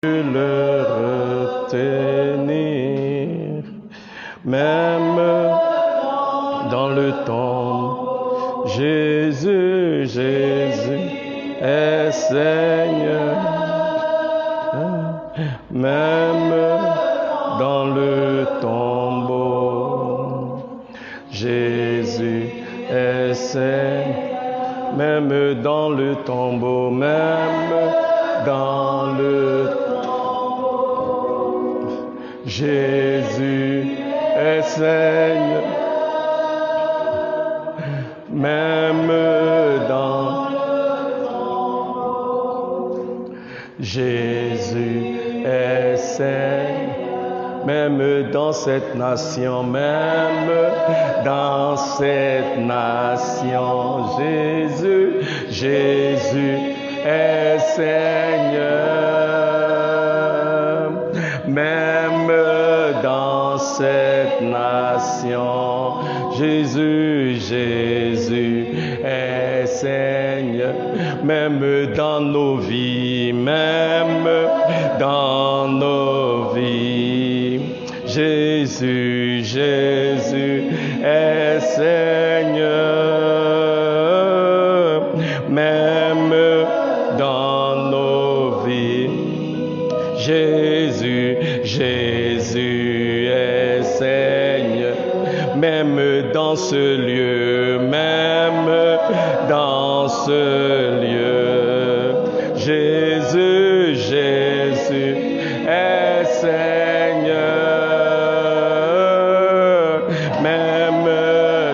le retenir, même dans le temps. Jésus, Jésus est Seigneur, même dans le tombeau. Jésus est Seigneur, même dans le tombeau, même dans le tombeau. Jésus est Seigneur, même dans Jésus est Seigneur, même dans cette nation, même dans cette nation. Jésus, Jésus est Seigneur, même dans cette nation. Jésus, Jésus est Seigneur, même dans nos vies, même dans nos vies. Jésus, Jésus est Seigneur, même dans nos vies. Jésus, Jésus est Seigneur, même dans ce lieu, même dans ce lieu. Jésus, Jésus est Seigneur, même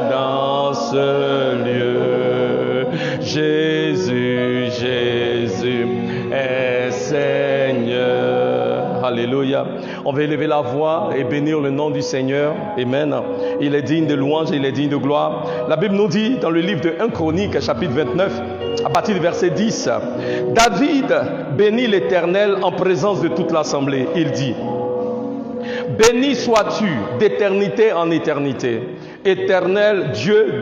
dans ce lieu. Jésus, Jésus est Seigneur. Alléluia. On va élever la voix et bénir le nom du Seigneur. Amen. Il est digne de louange, il est digne de gloire. La Bible nous dit dans le livre de 1 Chronique, chapitre 29, à partir du verset 10, David bénit l'Éternel en présence de toute l'assemblée. Il dit: béni sois-tu d'éternité en éternité, Éternel Dieu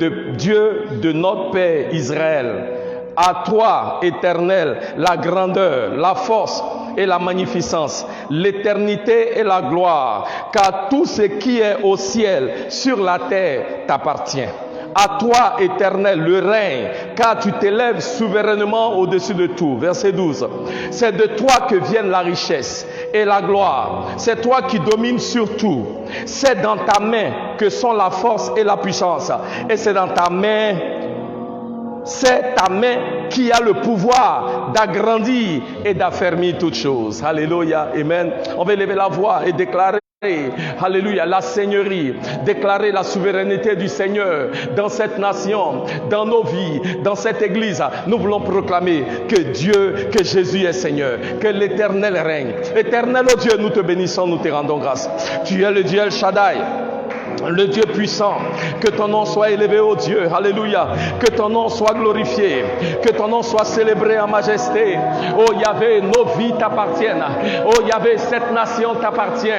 de notre Père Israël. À toi, Éternel, la grandeur, la force et la magnificence, l'éternité et la gloire, car tout ce qui est au ciel, sur la terre, t'appartient. À toi, Éternel, le règne, car tu t'élèves souverainement au-dessus de tout. Verset 12. C'est de toi que viennent la richesse et la gloire. C'est toi qui domines sur tout. C'est dans ta main que sont la force et la puissance. Et c'est dans ta main, c'est ta main qui a le pouvoir d'agrandir et d'affermir toutes choses. Alléluia. Amen. On va élever la voix et déclarer: alléluia, la seigneurie, déclarer la souveraineté du Seigneur dans cette nation, dans nos vies, dans cette église. Nous voulons proclamer que Dieu, que Jésus est Seigneur, que l'Éternel règne. Éternel, oh Dieu, nous te bénissons, nous te rendons grâce. Tu es le Dieu El Shaddai, le Dieu puissant. Que ton nom soit élevé, ô Dieu. Alléluia. Que ton nom soit glorifié. Que ton nom soit célébré en majesté. Oh Yahvé, nos vies t'appartiennent. Oh Yahvé, cette nation t'appartient.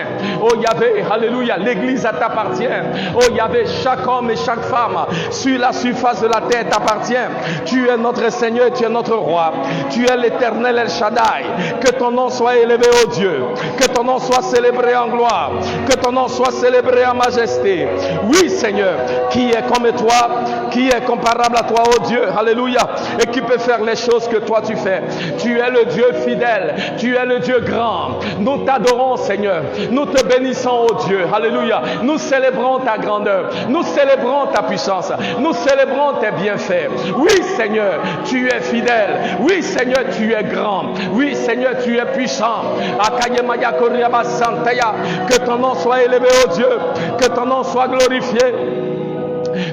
Oh Yahvé, alléluia, l'église t'appartient. Oh Yahvé, chaque homme et chaque femme sur la surface de la terre t'appartient. Tu es notre Seigneur, tu es notre roi. Tu es l'Éternel El Shaddai. Que ton nom soit élevé, ô Dieu. Que ton nom soit célébré en gloire. Que ton nom soit célébré en majesté. Oui, Seigneur, qui est comme toi, qui est comparable à toi, oh Dieu, alléluia, et qui peut faire les choses que toi tu fais. Tu es le Dieu fidèle, tu es le Dieu grand. Nous t'adorons, Seigneur, nous te bénissons, oh Dieu, alléluia. Nous célébrons ta grandeur, nous célébrons ta puissance, nous célébrons tes bienfaits. Oui, Seigneur, tu es fidèle. Oui, Seigneur, tu es grand. Oui, Seigneur, tu es puissant. Que ton nom soit élevé, oh Dieu, que ton nom soit glorifié,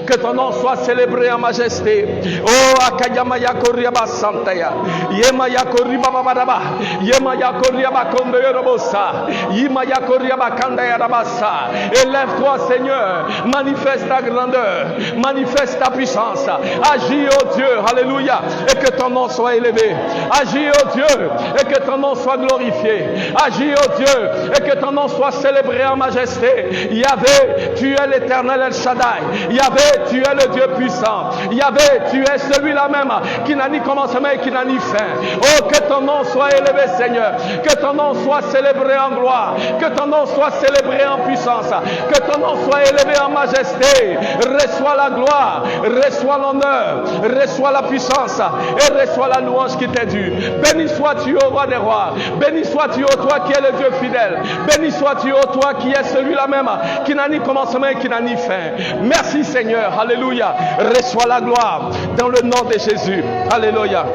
que ton nom soit célébré en majesté. Oh, Akayamaya Koriaba Santaya, Yemaya Koriba Babadaba, Yemaya Koriaba Konderobosa, Yemaya Koriaba Kandaya Rabasa. Élève-toi, Seigneur, manifeste ta grandeur, manifeste ta puissance. Agis, oh Dieu, alléluia, et que ton nom soit élevé. Agis, oh Dieu, et que ton nom soit glorifié. Agis, oh Dieu, et que ton nom soit célébré en majesté. Yahvé, tu es l'Éternel El Shaddai. Yahvé, Yahvé, tu es le Dieu puissant. Yahvé, tu es celui-là même qui n'a ni commencement et qui n'a ni fin. Oh, que ton nom soit élevé, Seigneur. Que ton nom soit célébré en gloire. Que ton nom soit célébré en puissance. Que ton nom soit élevé en majesté. Reçois la gloire, reçois l'honneur, reçois la puissance et reçois la louange qui t'est due. Béni sois-tu, ô roi des rois. Béni sois-tu, ô toi qui es le Dieu fidèle. Béni sois-tu, ô toi qui es celui-là même qui n'a ni commencement et qui n'a ni fin. Merci Seigneur, alléluia. Reçois la gloire dans le nom de Jésus. Alléluia.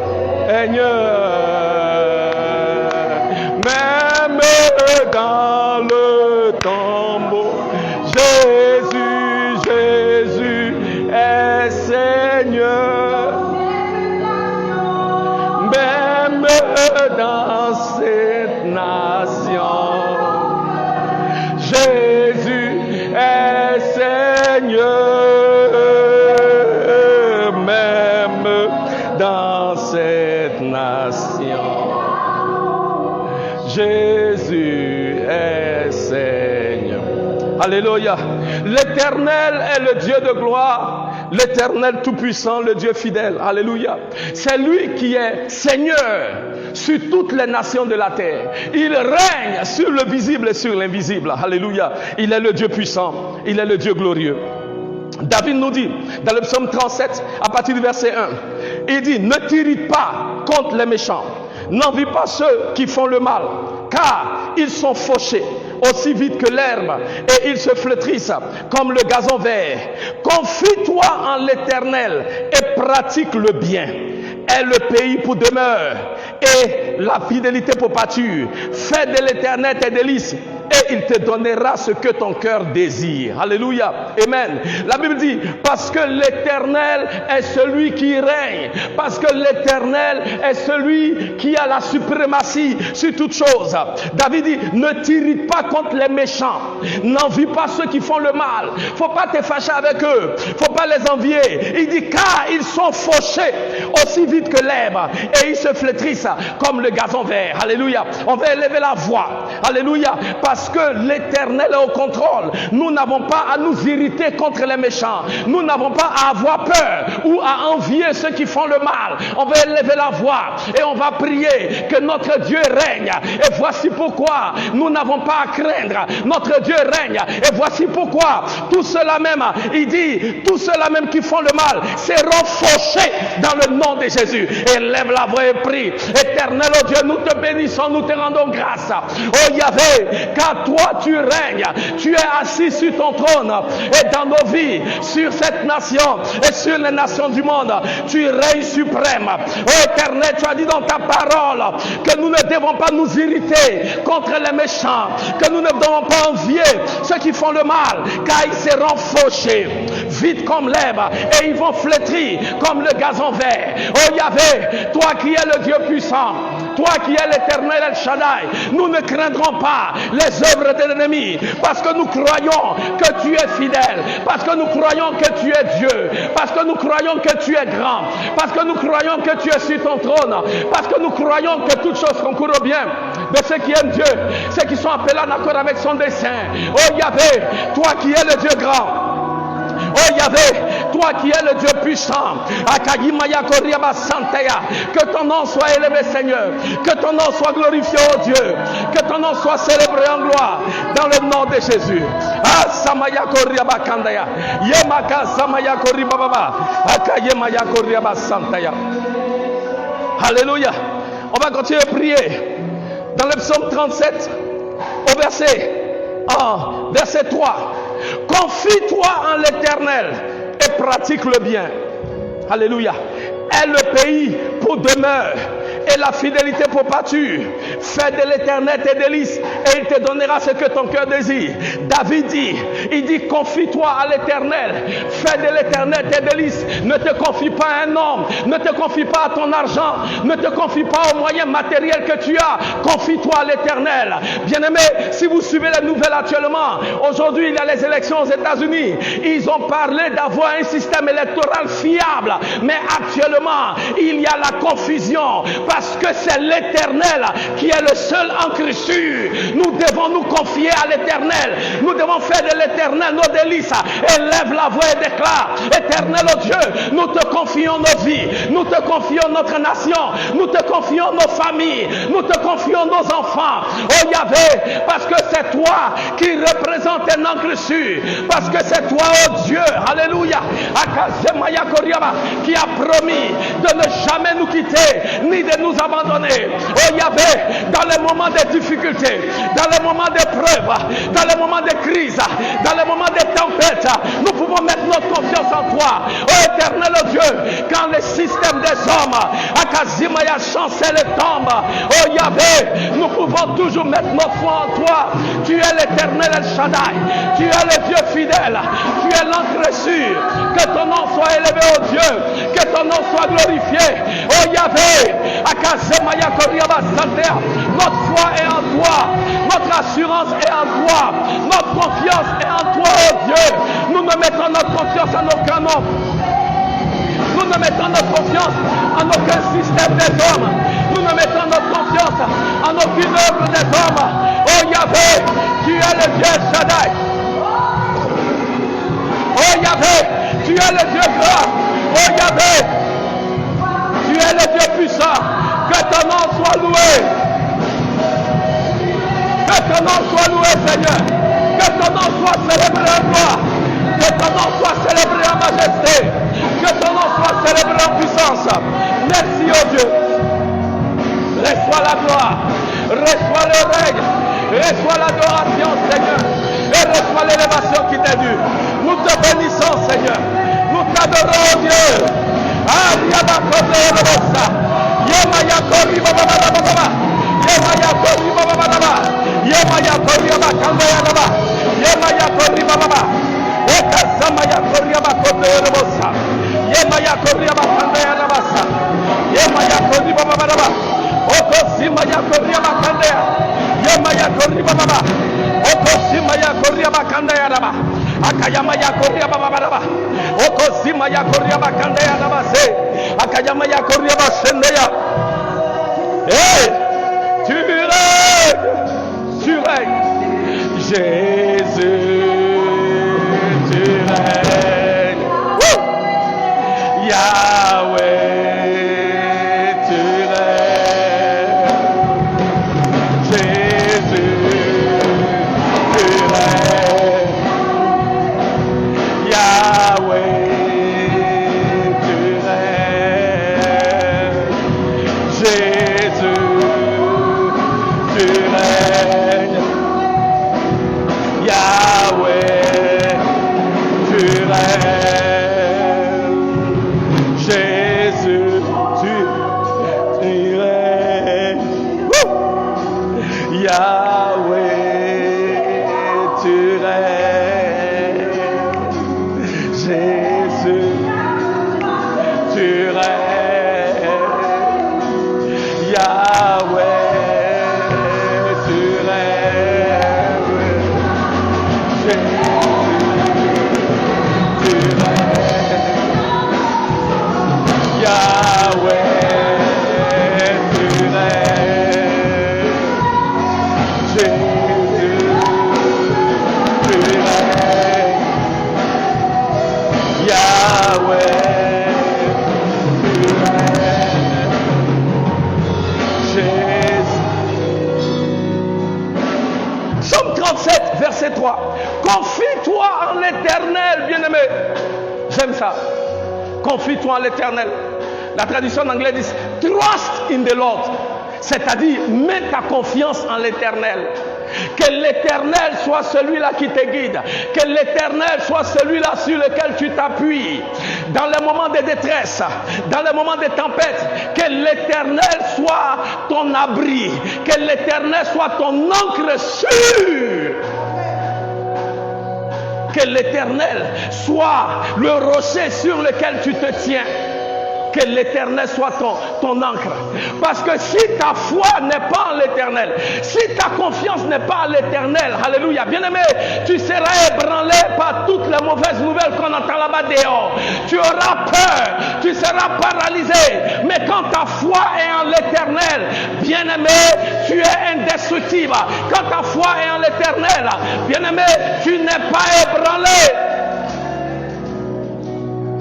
Seigneur, même dans le tombeau, Jésus, Jésus est Seigneur. Même dans cette nation, Jésus est Seigneur. Même dans cette nation, Jésus est Seigneur. Alléluia. L'Éternel est le Dieu de gloire, l'Éternel tout-puissant, le Dieu fidèle. Alléluia. C'est lui qui est Seigneur sur toutes les nations de la terre. Il règne sur le visible et sur l'invisible. Alléluia. Il est le Dieu puissant, il est le Dieu glorieux. David nous dit dans le psaume 37 à partir du verset 1, il dit: ne t'irrite pas contre les méchants, n'envie pas ceux qui font le mal, car ils sont fauchés aussi vite que l'herbe et ils se flétrissent comme le gazon vert. Confie-toi en l'Éternel et pratique le bien. Est le pays pour demeure et la fidélité pour pâture. Fais de l'Éternel tes délices et il te donnera ce que ton cœur désire. Alléluia. Amen. La Bible dit, parce que l'Éternel est celui qui règne, parce que l'Éternel est celui qui a la suprématie sur toutes choses. David dit, ne t'irrite pas contre les méchants, n'envie pas ceux qui font le mal. Faut pas te fâcher avec eux, faut pas les envier. Il dit, car ils sont fauchés aussi vite que l'herbe et ils se flétrissent comme le gazon vert. Alléluia. On va élever la voix. Alléluia. Parce que l'Éternel est au contrôle. Nous n'avons pas à nous irriter contre les méchants. Nous n'avons pas à avoir peur ou à envier ceux qui font le mal. On va élever la voix et on va prier que notre Dieu règne. Et voici pourquoi nous n'avons pas à craindre. Notre Dieu règne. Et voici pourquoi tous ceux-là même, il dit, tous ceux-là même qui font le mal seront fauchés dans le nom de Jésus. Et lève la voix et prie. Éternel, oh Dieu, nous te bénissons, nous te rendons grâce. Oh Yahvé, car toi tu règnes, tu es assis sur ton trône et dans nos vies, sur cette nation et sur les nations du monde, tu règnes suprême. Oh Éternel, tu as dit dans ta parole que nous ne devons pas nous irriter contre les méchants, que nous ne devons pas envier ceux qui font le mal, car ils seront fauchés vite comme l'herbe et ils vont flétrir comme le gazon vert. Oh Yahvé, toi qui es le Dieu puissant, toi qui es l'Éternel El Shaddai, nous ne craindrons pas les œuvres de l'ennemi, parce que nous croyons que tu es fidèle, parce que nous croyons que tu es Dieu, parce que nous croyons que tu es grand, parce que nous croyons que tu es sur ton trône, parce que nous croyons que toutes choses concourent au bien de ceux qui aiment Dieu, ceux qui sont appelés en accord avec son dessein. Oh Yahvé, toi qui es le Dieu grand, oh Yahvé, toi qui es le Dieu puissant, que ton nom soit élevé, Seigneur, que ton nom soit glorifié, oh Dieu, que ton nom soit célébré en gloire dans le nom de Jésus. Alléluia. On va continuer à prier dans le psaume 37 au verset 3. Confie-toi en l'Éternel et pratique le bien. Alléluia. Est le pays pour demeure et la fidélité pour pâture. Fais de l'Éternel tes délices et il te donnera ce que ton cœur désire. David dit, il dit, confie-toi à l'Éternel. Fais de l'Éternel tes délices. Ne te confie pas à un homme, ne te confie pas à ton argent, ne te confie pas aux moyens matériels que tu as. Confie-toi à l'Éternel. Bien-aimé, si vous suivez les nouvelles actuellement, aujourd'hui il y a les élections aux États-Unis. Ils ont parlé d'avoir un système électoral fiable, mais actuellement il y a la confusion parce que c'est l'Éternel qui est le seul ancre sûr. Nous devons nous confier à l'Éternel. Nous devons faire de l'Éternel nos délices. Élève la voix et déclare: Éternel, oh Dieu, nous te confions nos vies, nous te confions notre nation, nous te confions nos familles, nous te confions nos enfants. Oh Yahvé, parce que c'est toi qui représente un ancre sûr, parce que c'est toi, oh Dieu, alléluia, qui a promis de ne jamais nous quitter, ni de nous abandonner. Oh Yahvé, dans les moments de difficultés, dans les moments d'épreuve, dans les moments de crise, dans les moments de tempête, nous pouvons mettre notre confiance en toi. Oh éternel oh Dieu, quand le système des hommes, Akazimaya chancelle et tombe, oh Yahvé, nous pouvons toujours mettre notre foi en toi. Tu es l'Éternel El Shaddai, tu es le Dieu fidèle, tu es l'ancre sûr. Que ton nom soit élevé, oh Dieu, que ton nom soit glorifié. Oh Yahvé, Akazimaya Koriaba Santea, notre foi est en toi, notre assurance est en toi, notre confiance est en toi, oh Dieu. Nous ne mettons notre confiance en aucun homme. Nous ne mettons notre confiance en aucun système des hommes. Nous ne mettons notre confiance en aucune œuvre des hommes. Oh Yahvé, tu es le Dieu Shaddai. Oh Yahvé, tu es le Dieu grand. Oh Yahvé, tu es le Dieu puissant. Que ton nom soit loué. Que ton nom soit loué, Seigneur. Que ton nom soit célébré en gloire. Que ton nom soit célébré en majesté. Que ton nom soit célébré en puissance. Merci, oh Dieu. Reçois la gloire. Reçois le règne. Reçois l'adoration, Seigneur. Et reçois l'élévation qui t'est due. Nous te bénissons, Seigneur. Nous t'adorons, oh Dieu. Akayamaya Korea Baba Okosima ya Korea Bakanda ya Nabase Akayamaya Korea Bashendeya. Hey, tu règnes Jésus, tu règnes. Yahweh, tu règnes. Jésus, tu règnes. Yahweh, tu règnes. Jésus, tu règnes. Yahweh, tu règnes. Jésus, tu règnes. Yahweh, tu règnes. Jésus, tu règnes. Yahweh, tu règnes. Jésus, tu règnes. Yahweh, tu règnes. Jésus, tu règnes. Yahweh, tu règnes. Jésus. Psaume 37, verset 3. Confie-toi en l'Éternel, bien-aimé. J'aime ça. Confie-toi en l'Éternel. La traduction en anglais dit trust in the Lord. C'est-à-dire, mets ta confiance en l'Éternel. Que l'Éternel soit celui-là qui te guide. Que l'Éternel soit celui-là sur lequel tu t'appuies. Dans les moments de détresse, dans les moments de tempête, que l'Éternel soit ton abri. Que l'Éternel soit ton ancre sûre. Que l'Éternel soit le rocher sur lequel tu te tiens. Que l'Éternel soit ton ancre. Parce que si ta foi n'est pas en l'Éternel, si ta confiance n'est pas en l'Éternel, alléluia, bien-aimé, tu seras ébranlé par toutes les mauvaises nouvelles qu'on entend là-bas dehors. Tu auras peur, tu seras paralysé. Mais quand ta foi est en l'Éternel, bien-aimé, tu es indestructible. Quand ta foi est en l'Éternel, bien-aimé, tu n'es pas ébranlé.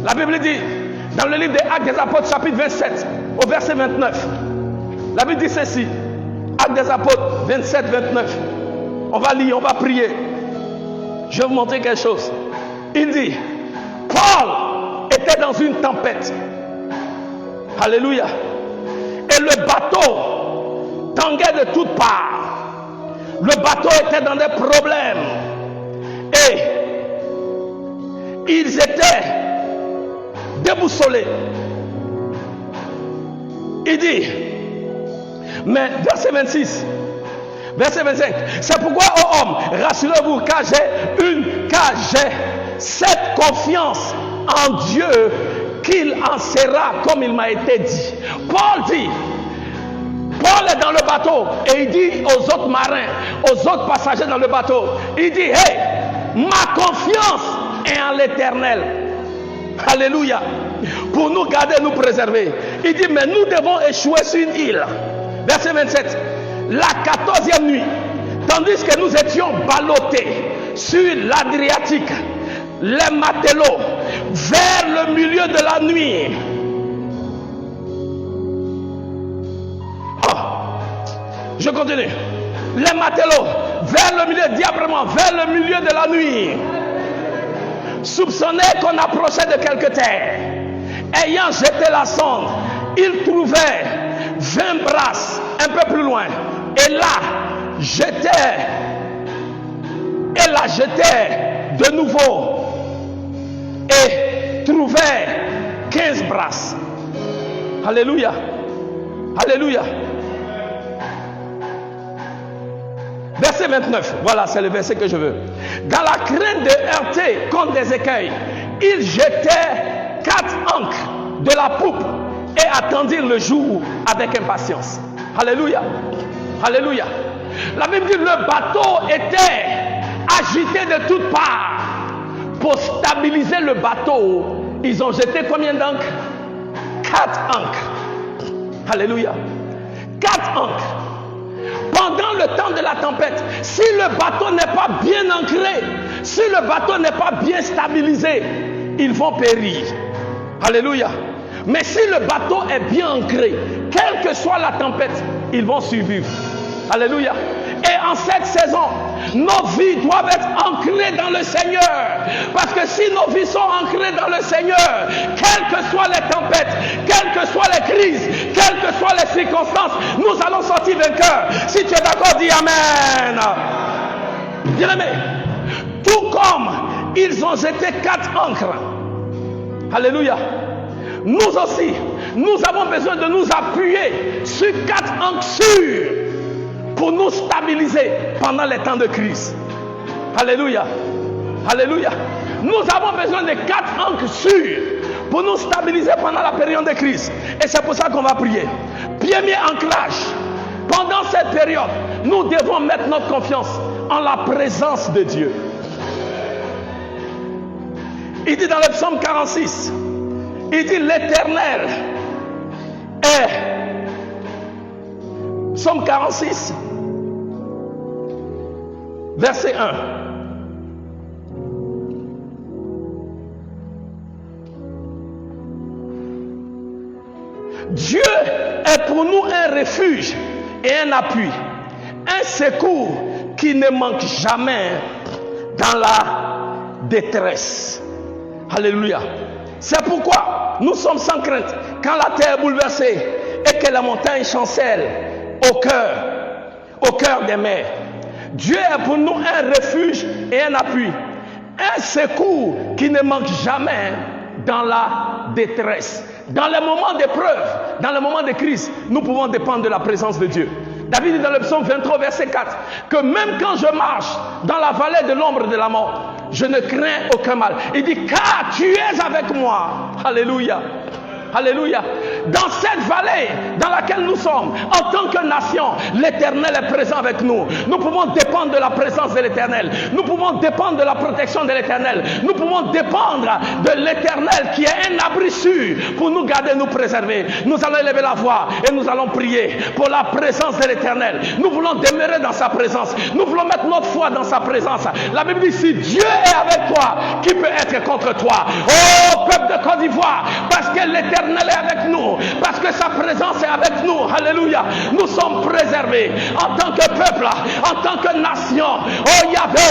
La Bible dit, dans le livre des Actes des Apôtres, chapitre 27, au verset 29, la Bible dit ceci, Actes des Apôtres, 27, 29. On va lire, on va prier. Je vais vous montrer quelque chose. Il dit, Paul était dans une tempête. Alléluia. Et le bateau tanguait de toutes parts. Le bateau était dans des problèmes. Et ils étaient déboussolés. Il dit, mais verset 26, verset 25, c'est pourquoi, ô homme, rassurez-vous, car j'ai cette confiance en Dieu qu'il en sera comme il m'a été dit. Paul dit, Paul est dans le bateau et il dit aux autres marins, aux autres passagers dans le bateau, il dit, hey, ma confiance est en l'Éternel. Alléluia. Pour nous garder, nous préserver. Il dit, mais nous devons échouer sur une île. Verset 27. La 14e nuit, tandis que nous étions ballottés sur l'Adriatique, les matelots, vers le milieu de la nuit. Oh, je continue. Les matelots, vers le milieu, diablement, vers le milieu de la nuit, soupçonnaient qu'on approchait de quelque terre. Ayant jeté la sonde, ils trouvaient 20 brasses un peu plus loin. Et là, jetaient de nouveau et trouvaient 15 brasses. Alléluia. Alléluia. Verset 29, voilà, c'est le verset que je veux. Dans la crainte de heurter contre des écueils, ils jetaient 4 ancres de la poupe et attendirent le jour avec impatience. Alléluia. Alléluia. La Bible dit, le bateau était agité de toutes parts. Pour stabiliser le bateau, ils ont jeté combien d'ancres? 4 ancres. Alléluia. 4 ancres. Pendant le temps de la tempête, si le bateau n'est pas bien ancré, si le bateau n'est pas bien stabilisé, ils vont périr. Alléluia. Mais si le bateau est bien ancré, quelle que soit la tempête, ils vont survivre. Alléluia. Et en cette saison, nos vies doivent être ancrées dans le Seigneur. Parce que si nos vies sont ancrées dans le Seigneur, quelles que soient les tempêtes, quelles que soient les crises, quelles que soient les circonstances, nous allons sortir vainqueurs. Si tu es d'accord, dis Amen. Bien-aimé, tout comme ils ont jeté 4 ancres. Alléluia. Nous aussi, nous avons besoin de nous appuyer sur 4 ancres sûres pour nous stabiliser pendant les temps de crise. Alléluia. Alléluia. Nous avons besoin de 4 ancres sûres pour nous stabiliser pendant la période de crise. Et c'est pour ça qu'on va prier. Premier ancrage. Pendant cette période, nous devons mettre notre confiance en la présence de Dieu. Il dit dans le psaume 46, il dit l'Éternel est, psaume 46, verset 1. Dieu est pour nous un refuge et un appui, un secours qui ne manque jamais dans la détresse. Alléluia. C'est pourquoi nous sommes sans crainte quand la terre est bouleversée et que la montagne chancelle au cœur des mers. Dieu est pour nous un refuge et un appui, un secours qui ne manque jamais dans la détresse. Dans les moments d'épreuve, dans les moments de crise, nous pouvons dépendre de la présence de Dieu. David dit dans le psaume 23, verset 4, que même quand je marche dans la vallée de l'ombre de la mort, je ne crains aucun mal. Il dit, car tu es avec moi. Alléluia. Alléluia. Dans cette vallée dans laquelle nous sommes, en tant que nation, l'Éternel est présent avec nous. Nous pouvons dépendre de la présence de l'Éternel. Nous pouvons dépendre de la protection de l'Éternel. Nous pouvons dépendre de l'Éternel qui est un abri sûr pour nous garder, nous préserver. Nous allons élever la voix et nous allons prier pour la présence de l'Éternel. Nous voulons demeurer dans sa présence. Nous voulons mettre notre foi dans sa présence. La Bible dit, si Dieu est avec toi, qui peut être contre toi? Oh, peuple de Côte d'Ivoire, parce que l'Éternel est avec nous, parce que sa présence est avec nous. Alléluia. Nous sommes préservés en tant que peuple, en tant que nation. Oh Yahvé,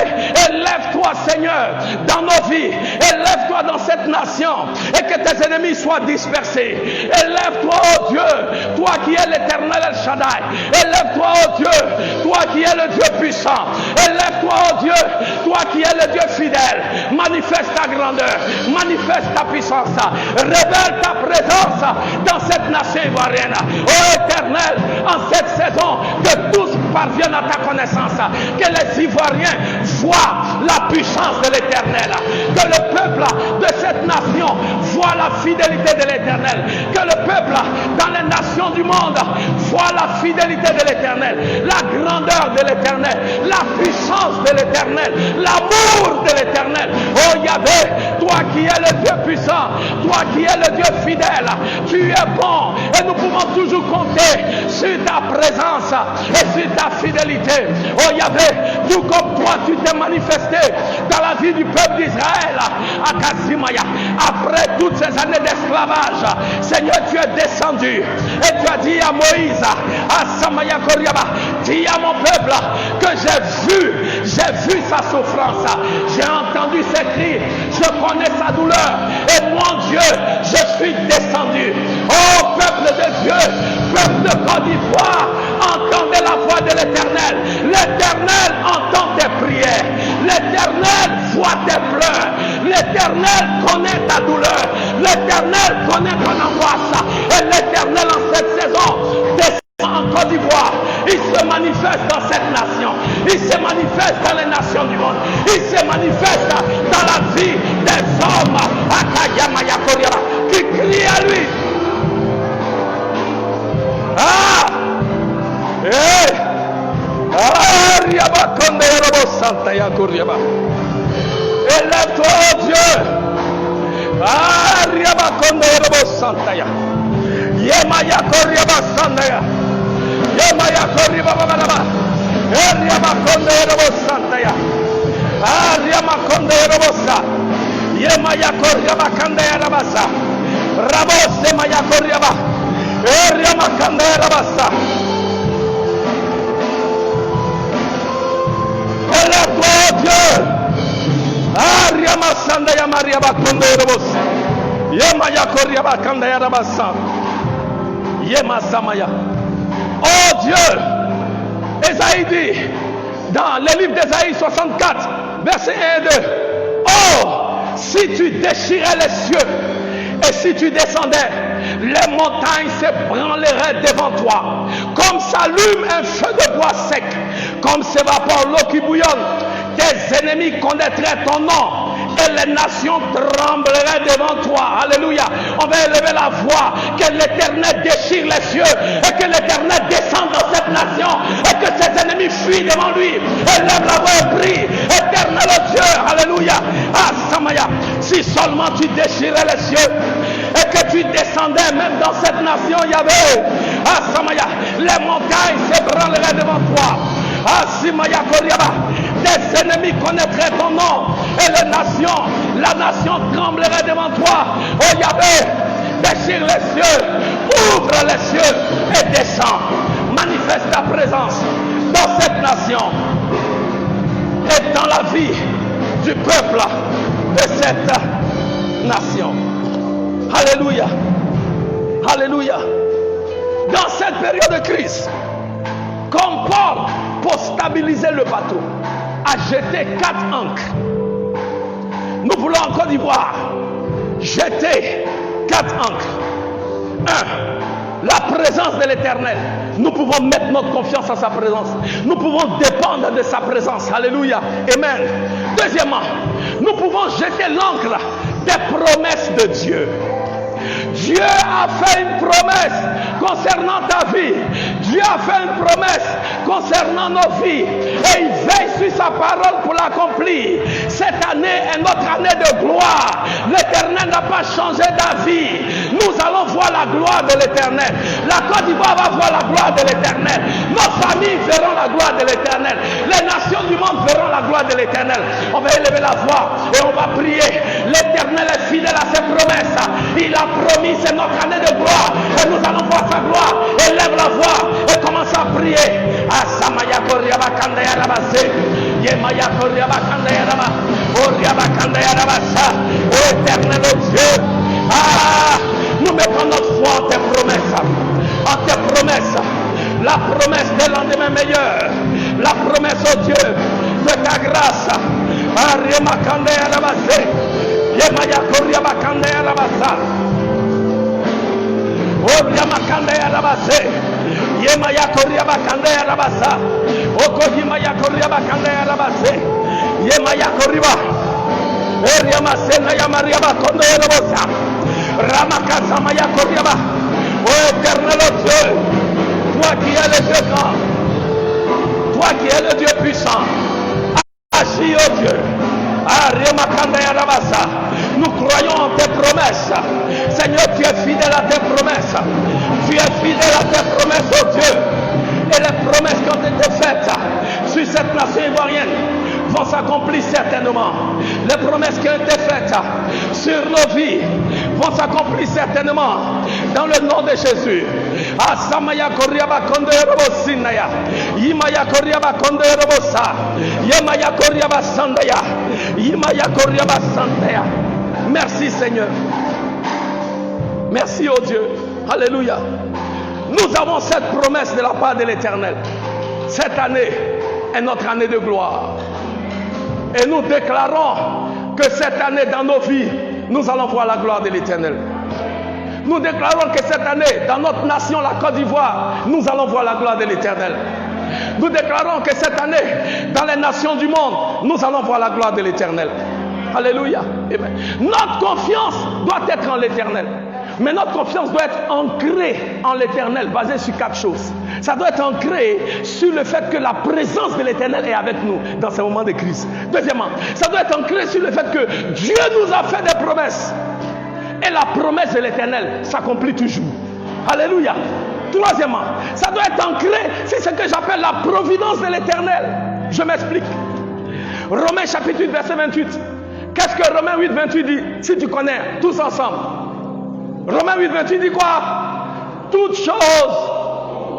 élève-toi Seigneur dans nos vies. Élève-toi dans cette nation et que tes ennemis soient dispersés. Élève-toi, oh Dieu, toi qui es l'Éternel El Shaddai. Élève-toi, oh Dieu, toi qui es le Dieu puissant. Élève-toi, oh Dieu, toi qui es le Dieu fidèle. Manifeste ta grandeur, manifeste ta puissance, révèle ta présence dans cette nation ivoirienne. Oh Éternel, en cette saison, que tous parviennent à ta connaissance, que les Ivoiriens voient la puissance de l'Éternel, que le peuple de cette nation voit la fidélité de l'Éternel, que le peuple dans les nations du monde voit la fidélité de l'Éternel, la grandeur de l'Éternel, la puissance de l'Éternel, l'amour de l'Éternel. Oh Yahvé, toi qui es le Dieu puissant, toi qui es le Dieu fidèle, tu es bon et nous pouvons toujours compter sur ta présence et sur ta fidélité. Oh Yahvé, tout comme toi tu t'es manifesté dans la vie du peuple d'Israël à Kazimaya, après toutes ces années d'esclavage, Seigneur, tu es descendu et tu as dit à Moïse, à Samaya Koriaba, dis à mon peuple que j'ai vu sa souffrance, j'ai entendu ses cris, je connais sa douleur et mon Dieu, je suis descendu. Oh peuple de Dieu, peuple de Côte d'Ivoire, entendez la voix de l'Éternel. L'Éternel entend tes prières, l'Éternel voit tes pleurs, l'Éternel connaît ta douleur, l'Éternel connaît ton angoisse et l'Éternel en cette saison descend en Côte d'Ivoire. Il se manifeste dans cette nation, il se manifeste dans les nations du monde, il se manifeste dans la vie des hommes qui crient à lui. Ah! Hey! Élève-toi, oh Dieu! Yemaya Koriaba Sandaya. Yemaya Koriaba Baba. Eriaba Kondero Santaya. Ariama Kondero Bosa. Yemaya Koriaba Kandaya Rabasa. Rabose Maya Koriaba. Eriama Kandaya Rabasa. Élève-toi, oh Dieu! Ariama Sandaya Mariaba Kondero Bosa. Yemaya Koriaba Kandaya Rabasa. Yema Samaya. Oh Dieu, Esaïe dit dans le livre d'Esaïe 64, verset 1 et 2, oh, si tu déchirais les cieux et si tu descendais, les montagnes se branleraient devant toi, comme s'allume un feu de bois sec, comme s'évapore l'eau qui bouillonne. Tes ennemis connaîtraient ton nom et les nations trembleraient devant toi. Alléluia. On va élever la voix, que l'Éternel déchire les cieux et que l'Éternel descende dans cette nation et que ses ennemis fuient devant lui. Élève la voix et prie. Éternel Dieu, alléluia. Ah Samaya, si seulement tu déchirais les cieux et que tu descendais même dans cette nation, Yahvé. Ah Samaya, les montagnes se branleraient devant toi. Ah Simaya Koriaba, tes ennemis connaîtraient ton nom et les nations, la nation tremblerait devant toi. Oh Yahvé, déchire les cieux, ouvre les cieux et descends. Manifeste ta présence dans cette nation et dans la vie du peuple de cette nation. Alléluia. Alléluia. Dans cette période de crise, comme Paul, pour stabiliser le bateau, a jeté 4 ancres. Nous voulons en Côte d'Ivoire jeter 4 ancres. 1. La présence de l'Éternel. Nous pouvons mettre notre confiance en sa présence. Nous pouvons dépendre de sa présence. Alléluia. Amen. Deuxièmement, nous pouvons jeter l'ancre des promesses de Dieu. Dieu a fait une promesse concernant ta vie. Dieu a fait une promesse concernant nos vies. Et il veille sur sa parole pour l'accomplir. Cette année est notre année de gloire. L'Éternel n'a pas changé d'avis. Nous allons voir la gloire de l'Éternel. La Côte d'Ivoire va voir la gloire de l'Éternel. Nos familles verront la gloire de l'Éternel. Les nations du monde verront la gloire de l'Éternel. On va élever la voix et on va prier. L'Éternel est fidèle à ses promesses. Il a promis, c'est notre année de gloire. Et nous allons voir sa gloire. Élève la voix et commence à prier. Asamaya Koriaba Kandaya Rabase. Yemaya Koriaba Kandaya Raba. Oriaba Kandaya Rabasa. Ô Éternel Dieu. Nous mettons notre foi en tes promesses. En tes promesses. La promesse d'un lendemain meilleur. La promesse, oh Dieu, de ta grâce. Ariama Kandaya Rabase. Yemaya Koriaba Kandaya Rabasa. Oriama Kandaya Rabase. Yemaya Koriaba Kandaya Rabasa. Okoyimaya Koriaba Kandaya Rabase. Yemaya Koriba. Oriama Senaya Mariaba Kandaya Rabasa. Ramakasa Maya Koriaba. Oh Éternel Dieu, toi qui es le Dieu grand, toi qui es le Dieu puissant, agis, oh Dieu. Nous croyons en tes promesses. Seigneur, tu es fidèle à tes promesses. Tu es fidèle à tes promesses, oh Dieu. Et les promesses qui ont été faites sur cette nation ivoirienne vont s'accomplir certainement. Les promesses qui ont été faites sur nos vies vont s'accomplir certainement dans le nom de Jésus. Asamaya Koriaba Kondero Sinaya. Yimaya Koriaba Kondero Bosa. Yemaya Koriaba Sandaya. Yimaya Koriaba Sandaya. Merci Seigneur. Merci oh Dieu. Alléluia. Nous avons cette promesse de la part de l'Éternel. Cette année est notre année de gloire. Et nous déclarons que cette année dans nos vies, nous allons voir la gloire de l'Éternel. Nous déclarons que cette année, dans notre nation, la Côte d'Ivoire, nous allons voir la gloire de l'Éternel. Nous déclarons que cette année, dans les nations du monde, nous allons voir la gloire de l'Éternel. Alléluia. Amen. Notre confiance doit être en l'Éternel. Mais notre confiance doit être ancrée en l'Éternel, basée sur 4 choses. Ça doit être ancré sur le fait que la présence de l'Éternel est avec nous dans ces moments de crise. Deuxièmement, ça doit être ancré sur le fait que Dieu nous a fait des promesses. Et la promesse de l'Éternel s'accomplit toujours. Alléluia. Troisièmement, ça doit être ancré sur ce que j'appelle la providence de l'Éternel. Je m'explique. Romains chapitre 8, verset 28. Qu'est-ce que Romains 8, 28 dit? Si tu connais, tous ensemble. Romains 8, 28 dit quoi? Toutes choses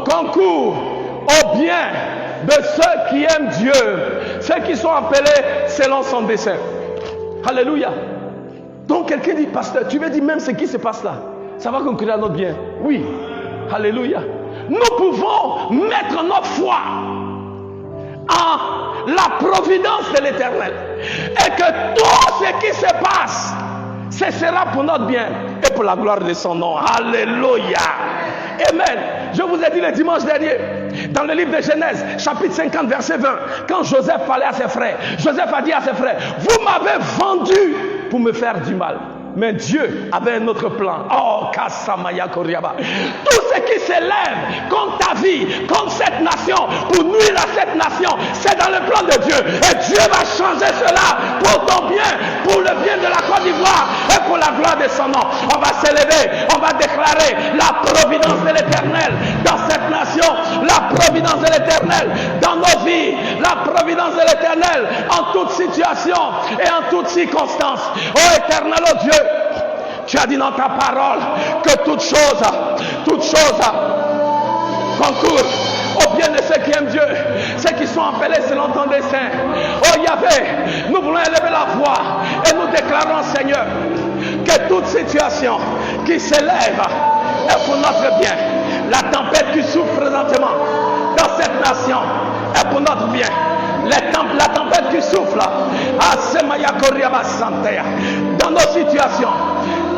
concourent au bien de ceux qui aiment Dieu, ceux qui sont appelés selon son dessein. Alléluia. Donc quelqu'un dit, pasteur, tu veux dire même ce qui se passe là, ça va concourir à notre bien? Oui. Alléluia. Nous pouvons mettre notre foi en la providence de l'Éternel. Et que tout ce qui se passe, ce sera pour notre bien et pour la gloire de son nom. Alléluia. Amen. Je vous ai dit le dimanche dernier, dans le livre de Genèse, chapitre 50, verset 20, quand Joseph parlait à ses frères, Joseph a dit à ses frères, vous m'avez vendu pour me faire du mal. Mais Dieu avait un autre plan. Oh, Kasamaya Koriaba. Tout ce qui s'élève contre ta vie, contre cette nation, pour nuire à cette nation, c'est dans le plan de Dieu. Et Dieu va changer cela pour ton bien, pour le bien de la Côte d'Ivoire et pour la gloire de son nom. On va s'élever, on va déclarer la providence de l'Éternel dans cette nation, la providence de l'Éternel dans nos vies, la providence de l'Éternel en toute situation et en toute circonstance. Oh Éternel, oh Dieu, tu as dit dans ta parole que toute chose concourt au bien de ceux qui aiment Dieu, ceux qui sont appelés selon ton dessein. Oh Yahvé, nous voulons élever la voix et nous déclarons, Seigneur, que toute situation qui s'élève est pour notre bien. La tempête qui souffre présentement dans cette nation est pour notre bien. La tempête qui souffle dans nos situations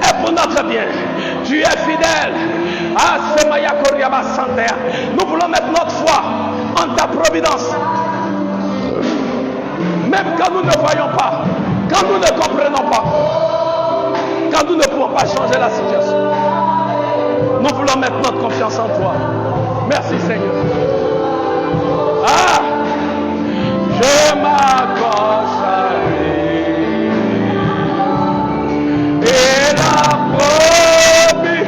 est pour notre bien. Tu es fidèle. Nous voulons mettre notre foi en ta providence. Même quand nous ne voyons pas, quand nous ne comprenons pas, quand nous ne pouvons pas changer la situation. Nous voulons mettre notre confiance en toi. Merci Seigneur. Ah, je m'accroche à lui. Il a promis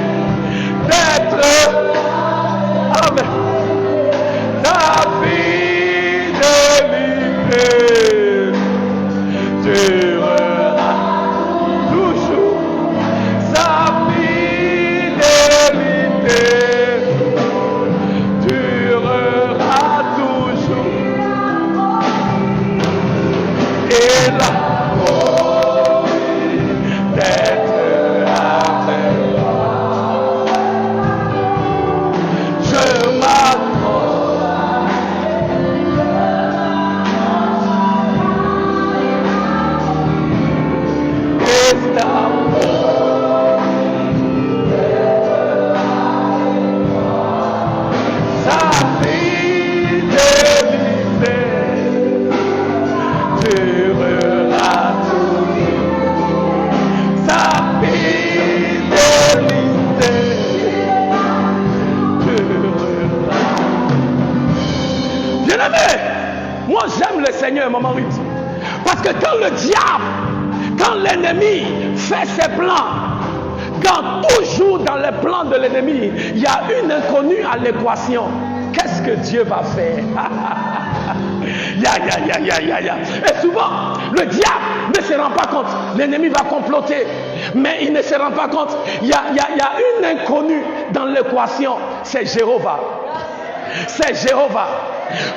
d'être avec ta fidélité. Durera toujours sa fidélité. Durera toujours. Il a promis d'être avec moi. Je m'accroche. Sa fidélité durera toujours. Sa fidélité durera. Bien-aimé, moi j'aime le Seigneur, maman Ruth. Parce que quand le diable, quand l'ennemi fait ses plans, toujours dans les plans de l'ennemi, il y a une inconnue à l'équation. Qu'est-ce que Dieu va faire? Et souvent, le diable ne se rend pas compte. L'ennemi va comploter, mais il ne se rend pas compte. Il y a une inconnue dans l'équation. C'est Jéhovah. C'est Jéhovah.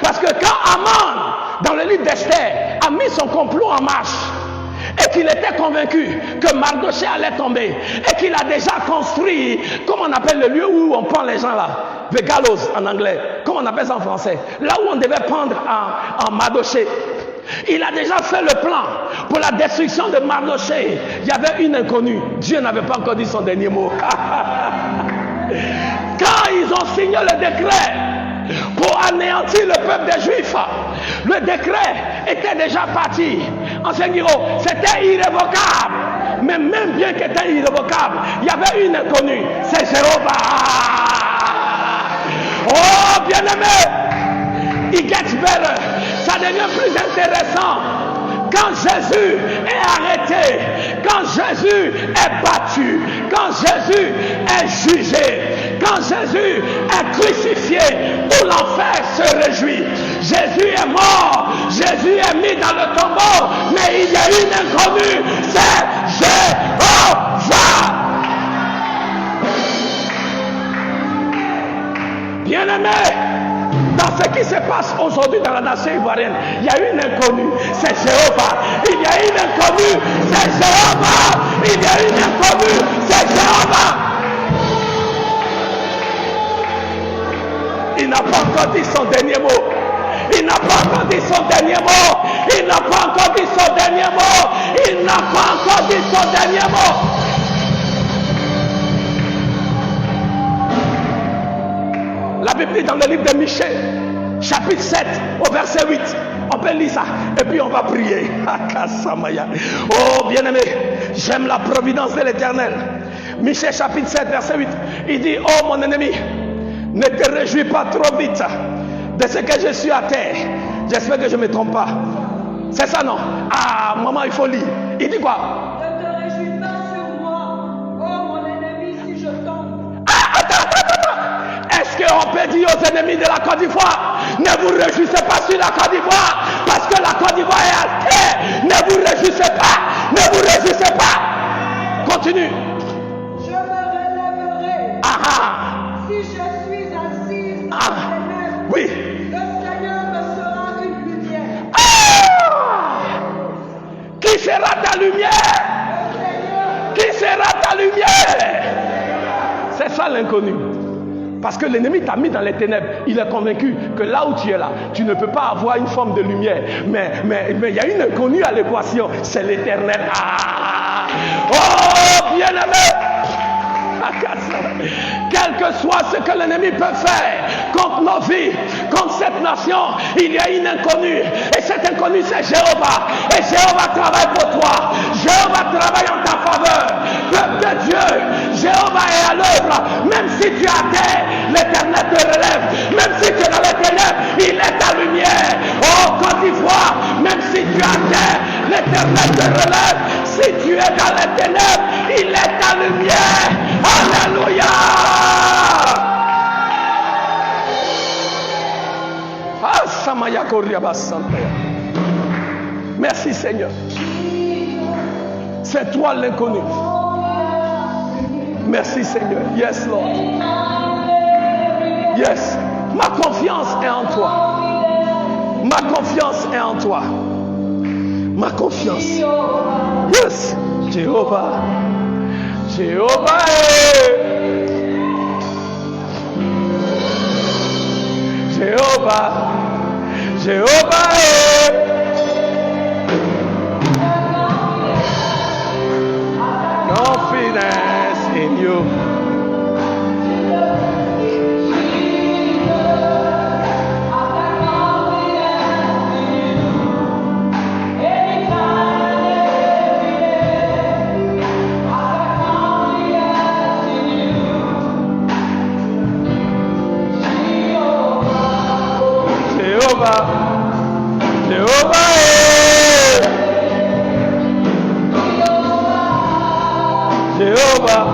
Parce que quand Aman, dans le livre d'Esther, a mis son complot en marche, et qu'il était convaincu que Mardochée allait tomber, et qu'il a déjà construit, comment on appelle le lieu où on pend les gens là, the gallows en anglais, comment on appelle ça en français, là où on devait pendre en Mardochée. Il a déjà fait le plan pour la destruction de Mardochée. Il y avait une inconnue. Dieu n'avait pas encore dit son dernier mot. Quand ils ont signé le décret pour anéantir le peuple des Juifs, le décret était déjà parti. Ancien Guiraud, c'était irrévocable. Mais même bien qu'il était irrévocable, il y avait une inconnue. C'est Jéhovah. Oh, bien-aimé, it gets better. Ça devient plus intéressant. Quand Jésus est arrêté, quand Jésus est battu, quand Jésus est jugé, quand Jésus est crucifié, tout l'enfer se réjouit. Jésus est mort, Jésus est mis dans le tombeau, mais il y a une inconnue, c'est Jéhovah. Bien-aimé, dans ce qui se passe aujourd'hui dans la nation ivoirienne, il y a une inconnue, c'est Jéhovah. Il y a une inconnue, c'est Jéhovah. Il y a une inconnue, c'est Jéhovah. Il n'a pas encore dit son dernier mot. Il n'a pas encore dit son dernier mot. Il n'a pas encore dit son dernier mot. Il n'a pas encore dit son dernier mot. La Bible dit dans le livre de Michée, chapitre 7, au verset 8. On peut lire ça et puis on va prier. Oh bien-aimé, j'aime la providence de l'Éternel. Michée chapitre 7, verset 8. Il dit, oh mon ennemi, ne te réjouis pas trop vite de ce que je suis à terre. J'espère que je ne me trompe pas. C'est ça, non? Ah, maman, il faut lire. Il dit quoi? Ne te réjouis pas sur moi, oh mon ennemi, si je tombe. Ah, attends. Est-ce qu'on peut dire aux ennemis de la Côte d'Ivoire, ne vous réjouissez pas sur la Côte d'Ivoire, parce que la Côte d'Ivoire est à terre. Ne vous réjouissez pas. Ne vous réjouissez pas. Continue. Je me relèverai. Si je suis assise dans les ténèbres, oui. le Seigneur me sera une lumière. Qui sera ta lumière? Qui sera ta lumière? C'est ça l'inconnu. Parce que l'ennemi t'a mis dans les ténèbres. Il est convaincu que là où tu es là, tu ne peux pas avoir une forme de lumière. Mais il y a une inconnue à l'équation. C'est l'Éternel. Oh, bien-aimé! Quel que soit ce que l'ennemi peut faire contre nos vies, contre cette nation, il y a une inconnue. Et cette inconnue, c'est Jéhovah. Et Jéhovah travaille pour toi. Jéhovah travaille en ta faveur. Peuple de Dieu, Jéhovah est à l'œuvre. Même si tu es à terre, l'Éternel te relève. Même si tu es dans les ténèbres, il est ta lumière. Oh Côte d'Ivoire, même si tu es à terre, l'Éternel te relève. Si tu es dans les ténèbres, il est ta lumière. Alléluia. Merci Seigneur. C'est toi l'inconnu. Merci Seigneur. Yes Lord. Yes. Ma confiance est en toi. Ma confiance est en toi. Ma confiance. Yes. Jéhovah. Jéhovah est. Jéhovah. Jéhovah est. Confidence in you. Jehovah, Jehovah est. Jehovah,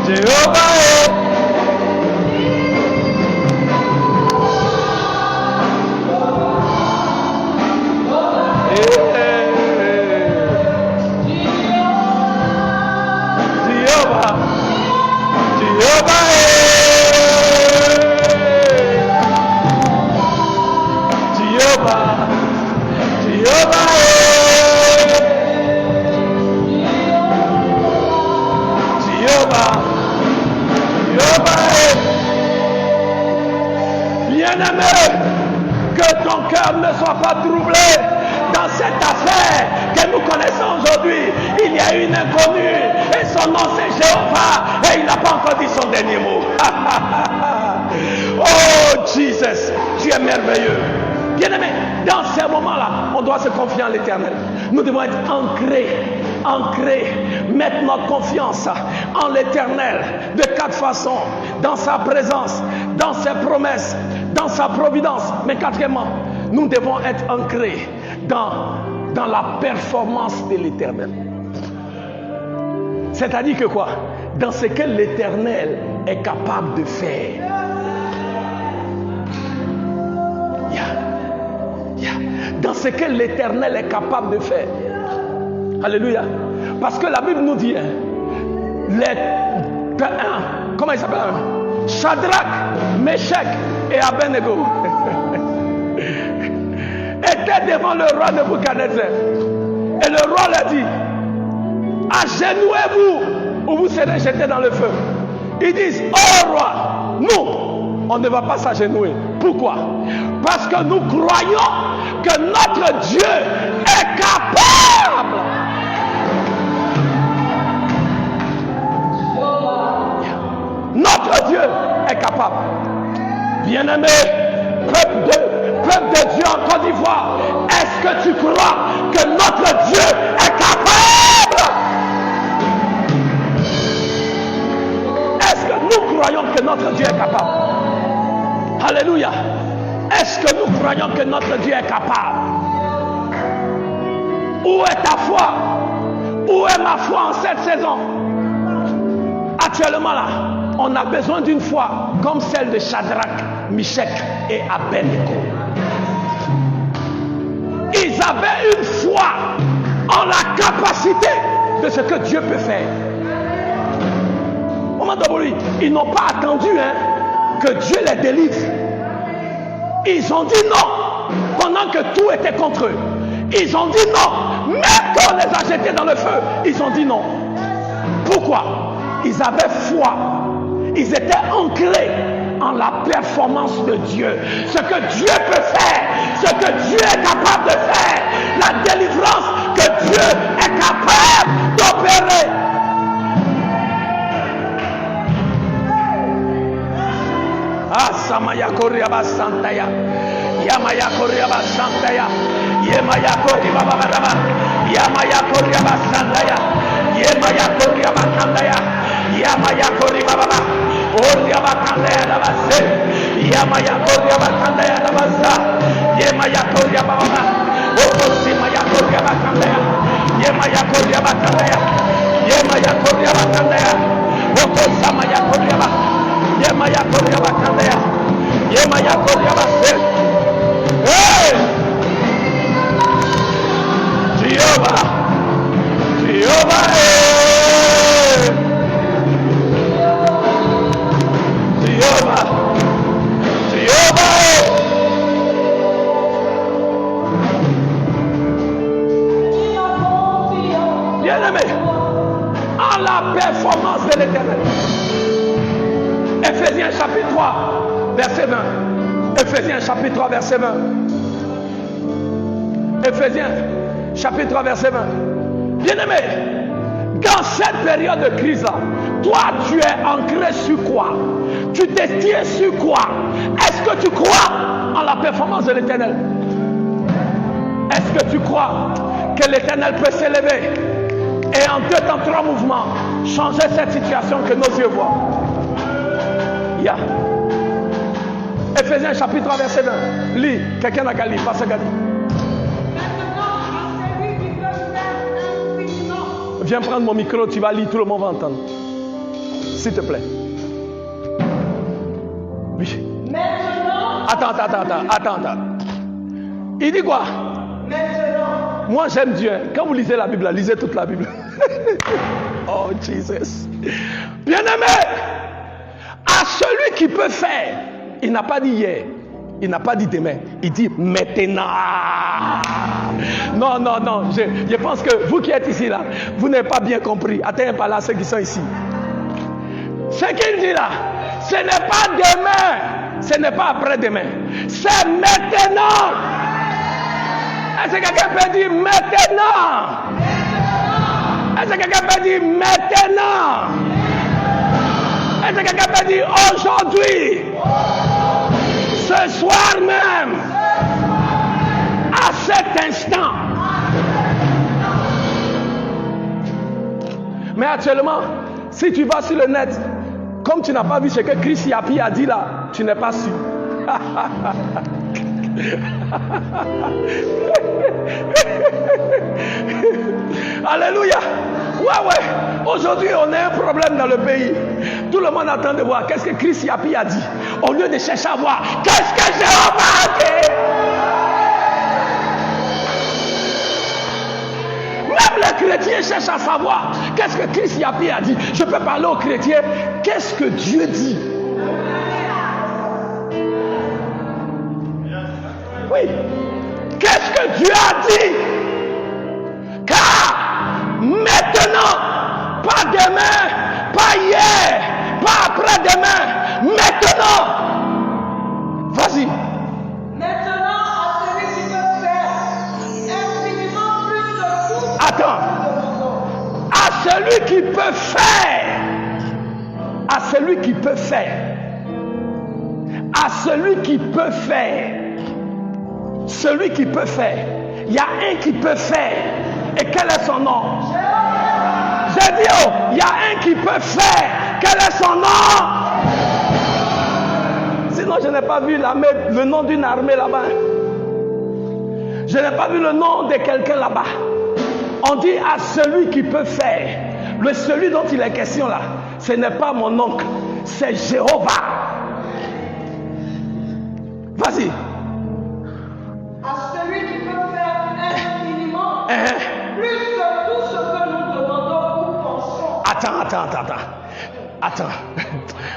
Jehovah est. Jehovah, Jehovah est. Jehovah, Jehovah est. Jehovah, Jehovah est. Bien-aimé, que ton cœur ne soit pas troublé dans cette affaire que nous connaissons aujourd'hui. Il y a une inconnue et son nom c'est Jéhovah et il n'a pas encore dit son dernier mot. Oh Jesus, tu es merveilleux. Bien-aimé, dans ces moments-là, on doit se confier en l'Éternel. Nous devons être ancrés, mettre notre confiance en l'Éternel de 4 façons. Dans sa présence, dans ses promesses, dans sa providence. Mais quatrièmement, nous devons être ancrés dans la performance de l'Éternel. C'est-à-dire que quoi? Dans ce que l'Éternel est capable de faire. Dans ce que l'Éternel est capable de faire. Alléluia. Parce que la Bible nous dit, comment il s'appelle? Shadrach, Meshach et Abednego étaient devant le roi Nebuchadnezzar. Et le roi leur dit, agenouez-vous ou vous serez jetés dans le feu. Ils disent, oh roi, nous, on ne va pas s'agenouiller. Pourquoi? Parce que nous croyons que notre Dieu est capable. Notre Dieu est capable. Bien-aimé, peuple de Dieu en Côte d'Ivoire, est-ce que tu crois que notre Dieu est capable? Est-ce que nous croyons que notre Dieu est capable? Alléluia. Est-ce que nous croyons que notre Dieu est capable? Où est ta foi? Où est ma foi en cette saison? Actuellement là, on a besoin d'une foi comme celle de Shadrach, Meshach et Abednego. Ils avaient une foi en la capacité de ce que Dieu peut faire. Au moment d'aujourd'hui, ils n'ont pas attendu que Dieu les délivre. Ils ont dit non pendant que tout était contre eux. Ils ont dit non. Même quand on les a jetés dans le feu, ils ont dit non. Pourquoi? Ils avaient foi. Ils étaient ancrés en la performance de Dieu. Ce que Dieu peut faire, ce que Dieu est capable de faire, la délivrance que Dieu est capable d'opérer. Ah, Samaya Koriaba Santaya, Yamaya Koriaba Santaya, Yamaya Koriaba Baraba, Yamaya Koriaba Santaya, Yemaya Koria Bakandaya. Yamaya Kori Baba. Oria Bakandaya Labase. Yamaya Koria Bakandaya Labasa. Yemaya Koria Baba. Okosi Maya Koria Bakandaya. Yemaya Koria Bakandaya. Yemaya Koria Bakandaya. Okosa Maya Koria Bakandaya. Yemaya Koria Bakandaya. Yemaya Koria Base. Hey! Jehovah! Jehovah! Jehovah! Jehovah! Bien-aimé, en la performance de l'Éternel. Ephésiens chapitre 3, verset 20. Ephésiens chapitre 3, verset 20. Ephésiens chapitre 3, verset 20. Bien-aimé, dans cette période de crise-là, toi, tu es ancré sur quoi? Tu te tiens sur quoi? Est-ce que tu crois en la performance de l'Éternel? Est-ce que tu crois que l'Éternel peut s'élever et en 2 temps 3 mouvements changer cette situation que nos yeux voient? Yeah. Ephésiens chapitre 3, verset 20. Lis, quelqu'un n'a qu'à lire, passe à Gali. Viens prendre mon micro, tu vas lire, tout le monde va entendre. S'il te plaît. Oui. Attends. Il dit quoi? Maintenant. Moi j'aime Dieu. Quand vous lisez la Bible, lisez toute la Bible. Oh Jesus. Bien-aimé, à celui qui peut faire, il n'a pas dit hier, il n'a pas dit demain, il dit maintenant. Non, je pense que vous qui êtes ici là, vous n'avez pas bien compris. Attendez pas là ceux qui sont ici. Ce qu'il dit là, ce n'est pas demain, ce n'est pas après-demain, c'est maintenant. Est-ce que quelqu'un peut dire maintenant? Est-ce que quelqu'un peut dire maintenant? Est-ce que quelqu'un peut dire aujourd'hui? Ce soir même, à cet instant. Mais actuellement, si tu vas sur le net, comme tu n'as pas vu ce que Chris Yapi a dit là, tu n'es pas sûr. Alléluia. Ouais. Aujourd'hui, on a un problème dans le pays. Tout le monde attend de voir qu'est-ce que Chris Yapi a dit. Au lieu de chercher à voir qu'est-ce que Jéhovah a dit. Même les chrétiens cherchent à savoir qu'est-ce que Chris Yapi a dit. Je peux parler aux chrétiens. Qu'est-ce que Dieu dit? Oui. Qu'est-ce que Dieu a dit? Car maintenant, pas demain, pas hier, pas après-demain, maintenant. Vas-y. Maintenant, à celui qui peut faire infiniment plus de tout. Attends. À celui qui peut faire. À celui qui peut faire. À celui qui peut faire. Celui qui peut faire. Il y a un qui peut faire. Et quel est son nom? J'ai dit, oh, il y a un qui peut faire. Quel est son nom? Sinon, je n'ai pas vu le nom d'une armée là-bas. Je n'ai pas vu le nom de quelqu'un là-bas. On dit à celui qui peut faire. Celui dont il est question là, ce n'est pas mon oncle, c'est Jéhovah. Vas-y. À celui qui peut faire infiniment plus que tout ce que nous demandons ou pensons. Attends.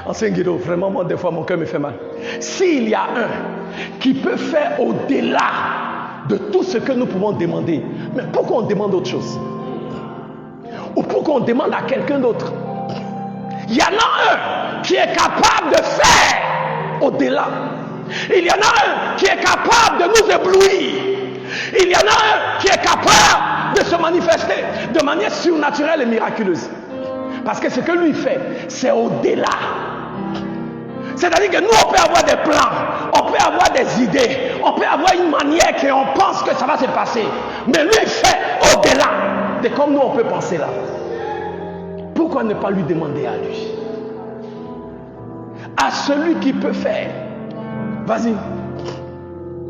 Ancien Guido, vraiment, moi, des fois, mon cœur me fait mal. S'il y a un qui peut faire au-delà de tout ce que nous pouvons demander, mais pourquoi on demande autre chose? Ou pourquoi on demande à quelqu'un d'autre? Il y en a un qui est capable de faire au-delà. Il y en a un qui est capable de nous éblouir. Il y en a un qui est capable de se manifester de manière surnaturelle et miraculeuse. Parce que ce que lui fait, c'est au-delà. C'est-à-dire que nous, on peut avoir des plans, on peut avoir des idées, on peut avoir une manière qu'on pense que ça va se passer. Mais lui, il fait au-delà de comme nous, on peut penser là. Pourquoi ne pas lui demander à lui? À celui qui peut faire. Vas-y.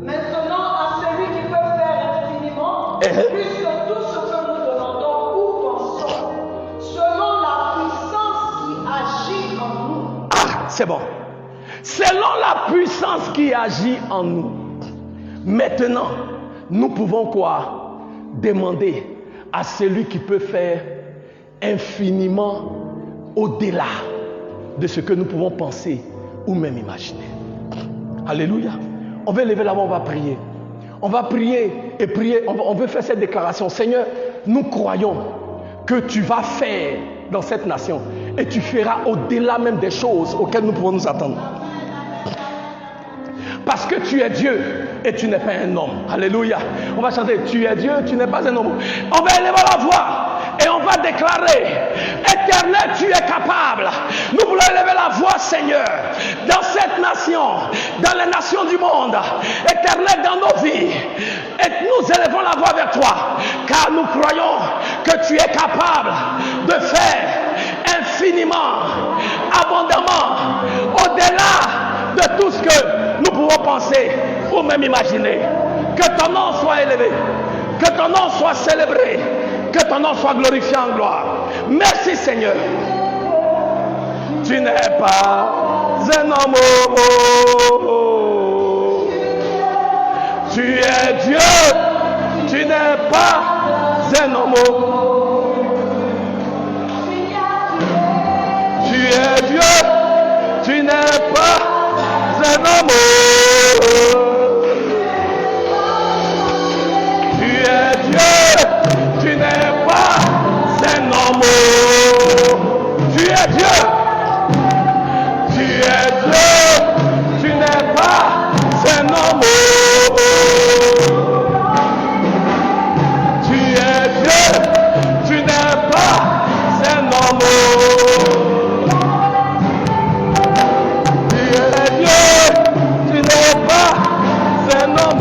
Maintenant, à celui qui peut faire infiniment, plus que tout ce que nous demandons ou pensons, selon la puissance qui agit en nous. Ah, c'est bon. Selon la puissance qui agit en nous. Maintenant, nous pouvons quoi? Demander à celui qui peut faire infiniment au-delà de ce que nous pouvons penser ou même imaginer. Alléluia. On va lever la main, on va prier. On va prier et prier. On veut faire cette déclaration. Seigneur, nous croyons que tu vas faire dans cette nation et tu feras au-delà même des choses auxquelles nous pouvons nous attendre. Parce que tu es Dieu et tu n'es pas un homme. Alléluia. On va chanter, tu es Dieu, tu n'es pas un homme. On va élever la voix et on va déclarer, Éternel, tu es capable. Nous voulons élever la voix, Seigneur, dans cette nation, dans les nations du monde. Éternel, dans nos vies. Et nous élevons la voix vers toi, car nous croyons que tu es capable de faire infiniment, abondamment, au-delà de tout ce que nous pouvons penser ou même imaginer. Que ton nom soit élevé, que ton nom soit célébré, que ton nom soit glorifié en gloire. Merci Seigneur. Tu n'es pas un homme. Tu es Dieu. Tu n'es pas un homme. Tu es Dieu. Tu n'es pas un homme. Tu es Dieu, tu n'es pas un homme. Tu es Dieu, tu es Dieu, tu n'es pas un homme. Tu es Dieu, tu n'es pas un homme.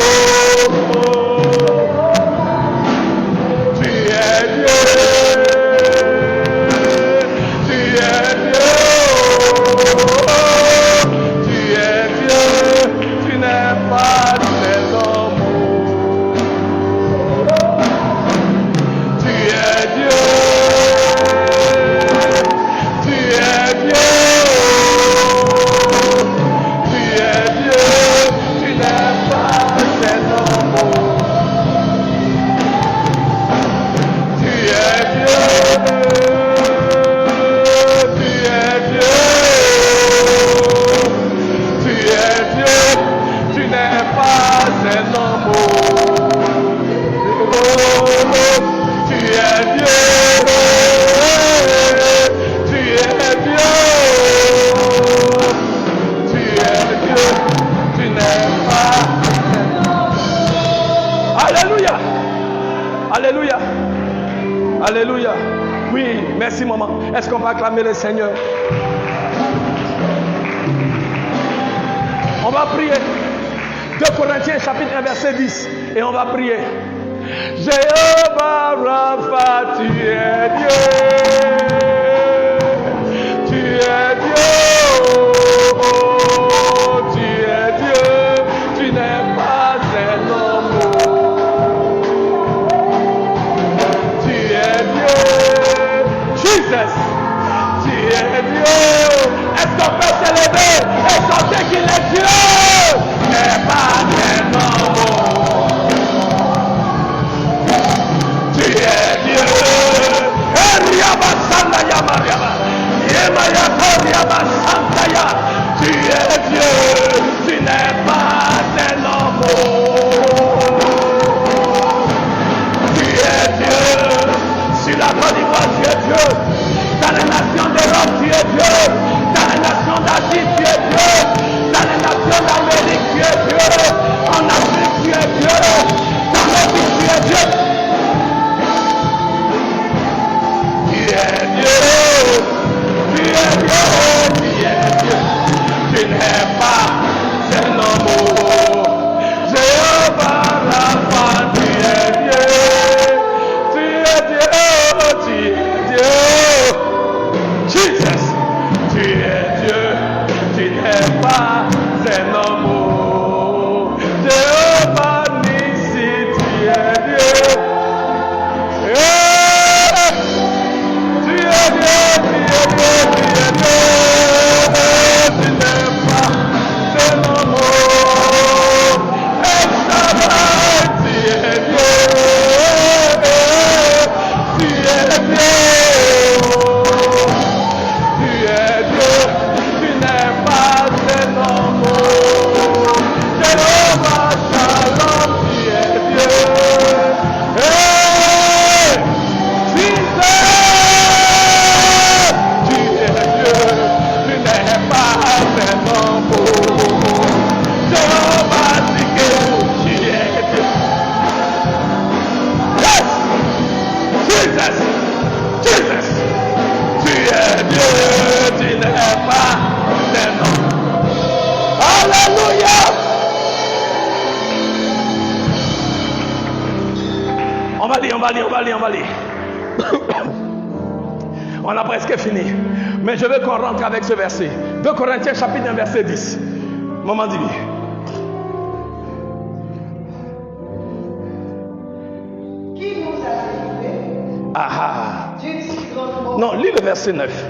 Alléluia. Alléluia. Oui, merci maman. Est-ce qu'on va acclamer le Seigneur? On va prier. 2 Corinthiens chapitre 1 verset 10. Et on va prier. Jéhovah Rapha, tu es Dieu. Tu es Dieu. Oh, tu es Dieu. Tu n'es pas un homme. Tu es Dieu. Jesus. Tu es Dieu. Est-ce qu'on peut s'élever et chanter qu'il est Dieu? N'est pas un homme. Tu es Dieu. Eriaba Sanda Yama Yama. Yema Yakoria On va lire. On a presque fini. Mais je veux qu'on rentre avec ce verset. 2 Corinthiens chapitre 1 verset 10. Maman dit. Qui nous a délivrés d'une si grande mort? Non, lis le verset 9.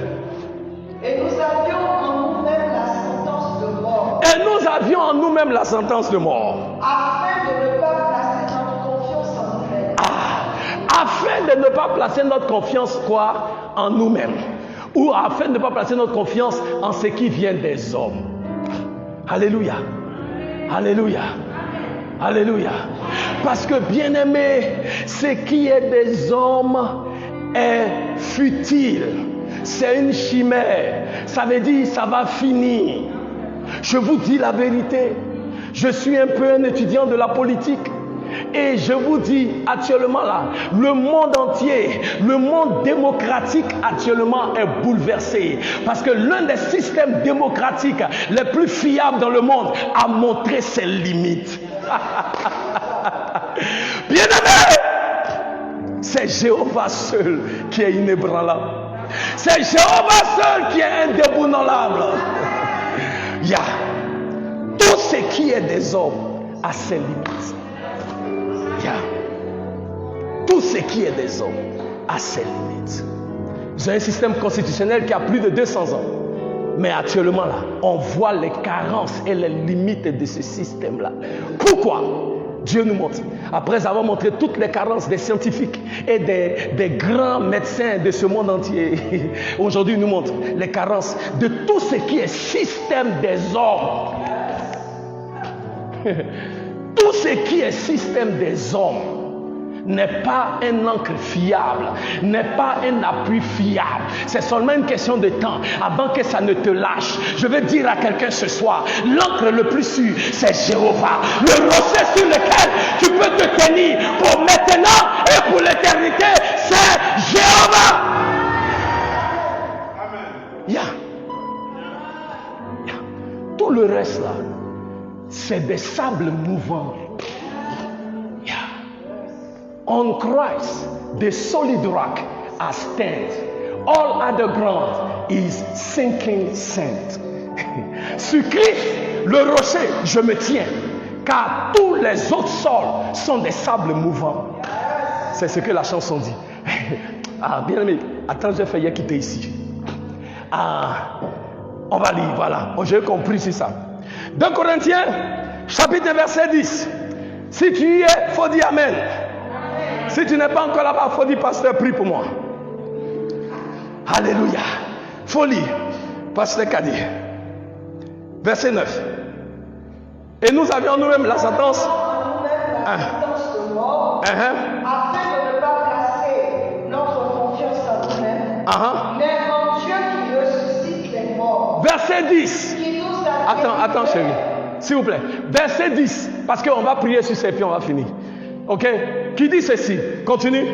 Et nous avions en nous-mêmes la sentence de mort. Et nous avions en nous-mêmes la sentence de mort. Afin de ne pas placer notre confiance en nous-mêmes. Afin de ne pas placer notre confiance quoi? En nous-mêmes. Ou afin de ne pas placer notre confiance en ce qui vient des hommes. Alléluia. Alléluia. Alléluia. Parce que bien aimé, ce qui est des hommes est futile. C'est une chimère. Ça veut dire ça va finir. Je vous dis la vérité. Je suis un peu un étudiant de la politique. Et je vous dis actuellement là, le monde entier, le monde démocratique actuellement est bouleversé. Parce que l'un des systèmes démocratiques les plus fiables dans le monde a montré ses limites. Bien aimé, c'est Jéhovah seul qui est inébranlable. C'est Jéhovah seul qui est indéboulonnable. Tout ce qui est des hommes a ses limites. Tout ce qui est des hommes a ses limites. J'ai un système constitutionnel qui a plus de 200 ans. Mais actuellement là, on voit les carences et les limites de ce système-là. Pourquoi? Dieu nous montre. Après avoir montré toutes les carences des scientifiques et des grands médecins de ce monde entier, aujourd'hui il nous montre les carences de tout ce qui est système des hommes. Tout ce qui est système des hommes n'est pas un ancre fiable, n'est pas un appui fiable. C'est seulement une question de temps avant que ça ne te lâche. Je veux dire à quelqu'un ce soir, l'ancre le plus sûr, c'est Jéhovah. Le rocher sur lequel tu peux te tenir pour maintenant et pour l'éternité, c'est Jéhovah. Amen. Tout le reste là, c'est des sables mouvants. On Christ, the solid rock, I stand. All other ground is sinking sand. Sur Christ, le rocher, je me tiens, car tous les autres sols sont des sables mouvants. C'est ce que la chanson dit. Bien aimé, attends, j'ai failli quitter ici. On va lire, voilà. J'ai compris, c'est ça. 2 Corinthiens, chapitre 1, verset 10. Si tu y es, il faut dire Amen. Si tu n'es pas encore là-bas, il faut dire pasteur, prie pour moi. Alléluia. Faut lire. Pasteur Kadi. Verset 9. Et nous avions nous-mêmes la sentence. De mort, afin de ne pas placer notre confiance en nous-mêmes, mais en Dieu qui ressuscite les morts. Verset 10. Attends chérie. S'il vous plaît. Verset 10. Parce qu'on va prier sur ces pieds, on va finir. Ok? Qui dit ceci? Continue.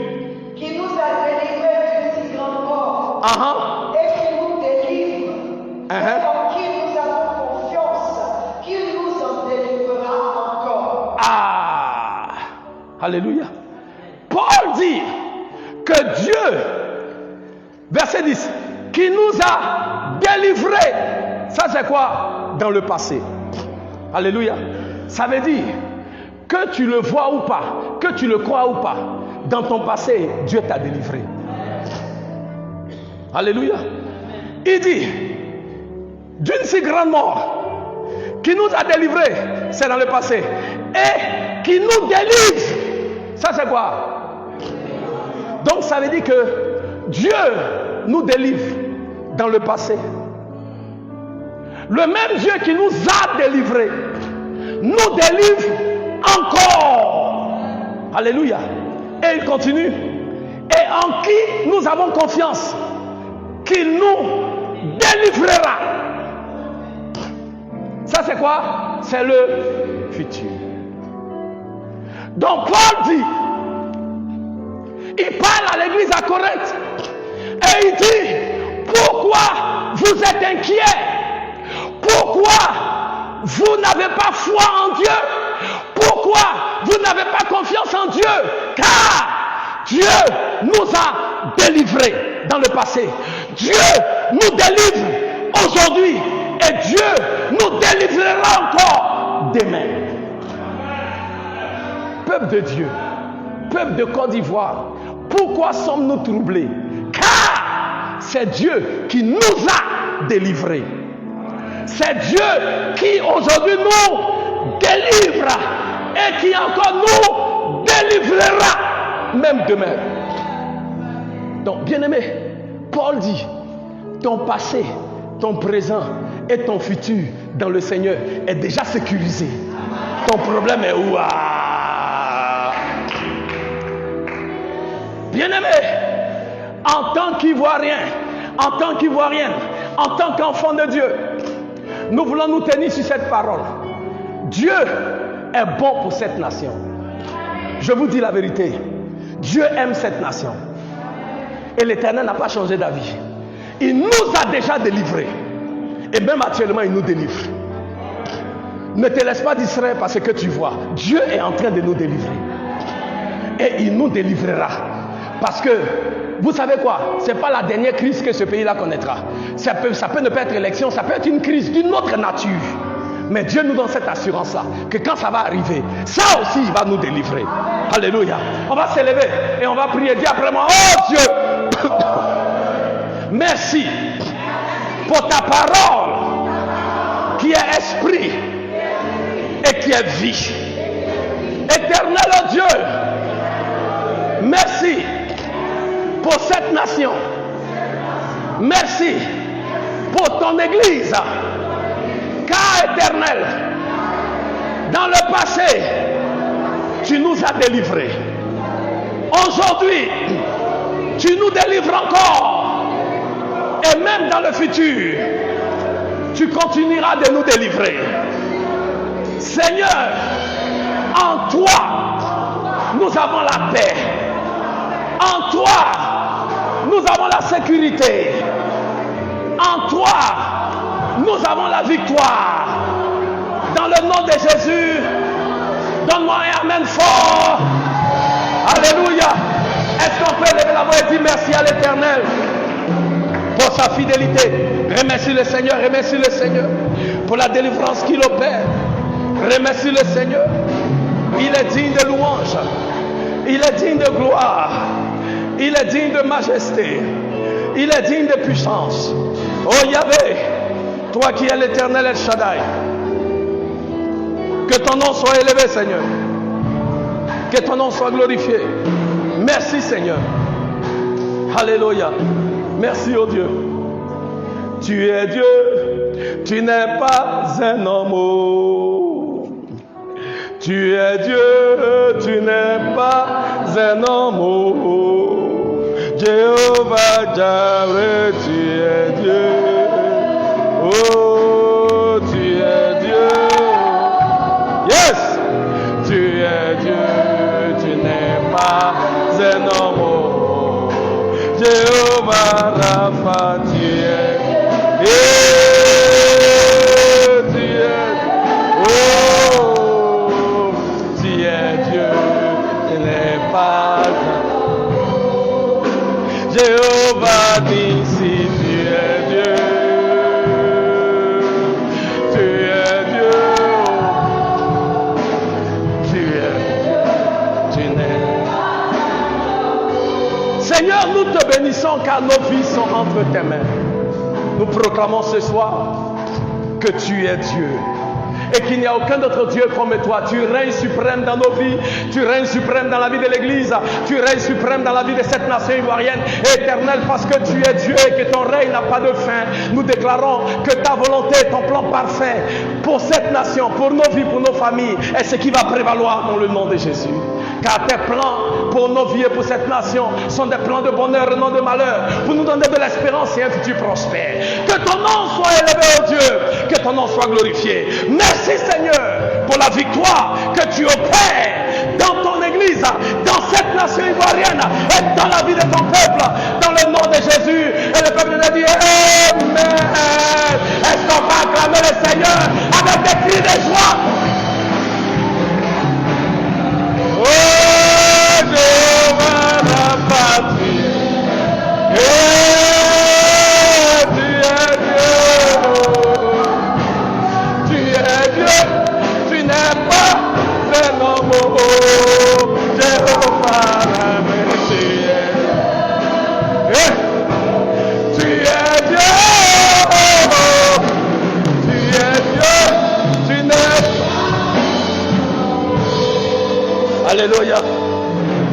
Qui nous a délivrés d'une si grande mort. Et qui nous délivre. Et en qui nous avons confiance. Qu'il nous en délivrera encore. Alléluia. Paul dit que Dieu, verset 10, qui nous a délivrés. Ça c'est quoi? Dans le passé. Alléluia. Ça veut dire que tu le vois ou pas, que tu le crois ou pas, dans ton passé, Dieu t'a délivré. Alléluia. Il dit, d'une si grande mort, qui nous a délivrés, c'est dans le passé, et qui nous délivre. Ça c'est quoi? Donc ça veut dire que Dieu nous délivre dans le passé. Le même Dieu qui nous a délivrés, nous délivre encore. Alléluia. Et il continue. Et en qui nous avons confiance qu'il nous délivrera. Ça c'est quoi? C'est le futur. Donc Paul dit, il parle à l'église à Corinthe et il dit, pourquoi vous êtes inquiets? Pourquoi vous n'avez pas foi en Dieu? Pourquoi vous n'avez pas confiance en Dieu? Car Dieu nous a délivrés dans le passé. Dieu nous délivre aujourd'hui. Et Dieu nous délivrera encore demain. Peuple de Dieu, peuple de Côte d'Ivoire, pourquoi sommes-nous troublés? Car c'est Dieu qui nous a délivrés. C'est Dieu qui aujourd'hui nous délivre et qui encore nous délivrera même demain. Donc, bien-aimé, Paul dit, ton passé, ton présent et ton futur dans le Seigneur est déjà sécurisé. Ton problème est où? Bien-aimé, en tant qu'Ivoirien, en tant qu'enfant de Dieu, nous voulons nous tenir sur cette parole. Dieu est bon pour cette nation. Je vous dis la vérité. Dieu aime cette nation. Et l'Éternel n'a pas changé d'avis. Il nous a déjà délivrés. Et même actuellement, il nous délivre. Ne te laisse pas distraire par ce que tu vois. Dieu est en train de nous délivrer. Et il nous délivrera. Parce que, vous savez quoi? Ce n'est pas la dernière crise que ce pays-là connaîtra. Ça peut ne pas être l'élection, ça peut être une crise d'une autre nature. Mais Dieu nous donne cette assurance-là, que quand ça va arriver, ça aussi, il va nous délivrer. Alléluia. On va s'élever et on va prier. Dis après moi, oh Dieu, merci pour ta parole qui est esprit et qui est vie. Éternel Dieu, merci pour cette nation. Merci pour ton église. Car éternel, dans le passé, tu nous as délivrés. Aujourd'hui, tu nous délivres encore. Et même dans le futur, tu continueras de nous délivrer. Seigneur, en toi, nous avons la paix. En toi, nous avons la sécurité. En toi, nous avons la victoire. Dans le nom de Jésus, donne-moi un amen fort. Alléluia. Est-ce qu'on peut lever la voix et dire merci à l'Éternel pour sa fidélité? Remercie le Seigneur, remercie le Seigneur pour la délivrance qu'il opère. Remercie le Seigneur. Il est digne de louange. Il est digne de gloire. Il est digne de majesté. Il est digne de puissance. Oh Yahvé, toi qui es l'Éternel El Shaddai, que ton nom soit élevé, Seigneur. Que ton nom soit glorifié. Merci, Seigneur. Alléluia. Merci, oh Dieu. Tu es Dieu. Tu n'es pas un homme. Tu es Dieu. Tu n'es pas un homme. Jéhovah Jireh, tu es Dieu. Oh, tu es Dieu. Yes, tu es Dieu, tu n'es pas un homme. Jéhovah Rapha, tu es Dieu. Tu es, oh, tu es Dieu, tu n'es pas un Jéhovah Nissi, tu es Dieu. Seigneur, nous te bénissons car nos vies sont entre tes mains. Nous proclamons ce soir que tu es Dieu et qu'il n'y a aucun autre Dieu comme toi. Tu règnes suprême dans nos vies, tu règnes suprême dans la vie de l'Église, tu règnes suprême dans la vie de cette nation ivoirienne. Éternel, parce que tu es Dieu et que ton règne n'a pas de fin, nous déclarons que ta volonté, ton plan parfait pour cette nation, pour nos vies, pour nos familles, est ce qui va prévaloir dans le nom de Jésus. Car tes plans pour nos vies et pour cette nation sont des plans de bonheur et non de malheur, pour nous donner de l'espérance et un futur prospère. Que ton nom soit élevé, oh Dieu, que ton nom soit glorifié. Merci Seigneur pour la victoire que tu opères dans ton église, dans cette nation ivoirienne et dans la vie de ton peuple, dans le nom de Jésus. Et le peuple de Dieu dit Amen. Est-ce qu'on va acclamer le Seigneur avec des cris de joie? Oh, Jéhovah.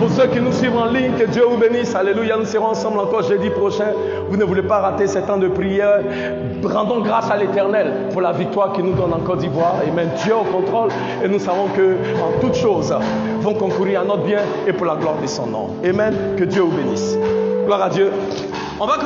Pour ceux qui nous suivent en ligne, que Dieu vous bénisse. Alléluia, nous serons ensemble encore jeudi prochain. Vous ne voulez pas rater ces temps de prière. Rendons grâce à l'Éternel pour la victoire qu'il nous donne en Côte d'Ivoire. Amen. Dieu au contrôle. Et nous savons que en toutes choses vont concourir à notre bien et pour la gloire de son nom. Amen. Que Dieu vous bénisse. Gloire à Dieu. On va